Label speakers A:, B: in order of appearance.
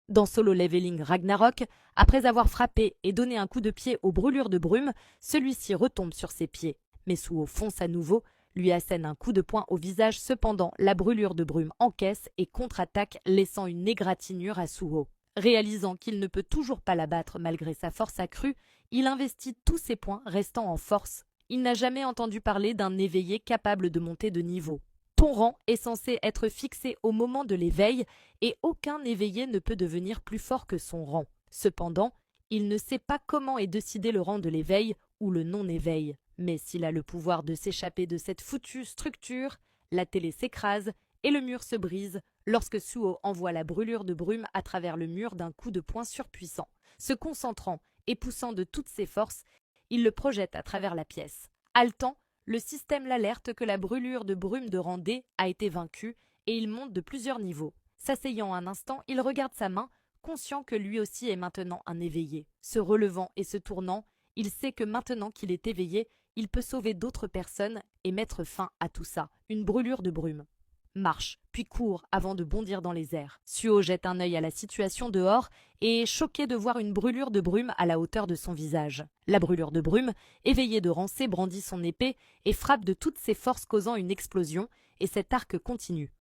A: Dans Solo Leveling Ragnarok, après avoir frappé et donné un coup de pied aux brûlures de brume, celui-ci retombe sur ses pieds. Mais Suho fonce à nouveau, lui assène un coup de poing au visage, cependant la brûlure de brume encaisse et contre-attaque, laissant une égratignure à Suho. Réalisant qu'il ne peut toujours pas la battre malgré sa force accrue, il investit tous ses points restant en force. Il n'a jamais entendu parler d'un éveillé capable de monter de niveau. Ton rang est censé être fixé au moment de l'éveil et aucun éveillé ne peut devenir plus fort que son rang. Cependant, il ne sait pas comment est décidé le rang de l'éveil ou le non-éveil. Mais s'il a le pouvoir de s'échapper de cette foutue structure, la télé s'écrase et le mur se brise lorsque Suho envoie la brûlure de brume à travers le mur d'un coup de poing surpuissant. Se concentrant et poussant de toutes ses forces, il le projette à travers la pièce. Haletant, le système l'alerte que la brûlure de brume de rang D a été vaincue et il monte de plusieurs niveaux. S'asseyant un instant, il regarde sa main, conscient que lui aussi est maintenant un éveillé. Se relevant et se tournant, il sait que maintenant qu'il est éveillé, il peut sauver d'autres personnes et mettre fin à tout ça. Une brûlure de brume. Marche, puis court avant de bondir dans les airs. Suho jette un œil à la situation dehors et est choqué de voir une brûlure de brume à la hauteur de son visage. La brûlure de brume, éveillée de rancée, brandit son épée et frappe de toutes ses forces causant une explosion, et cet arc continue.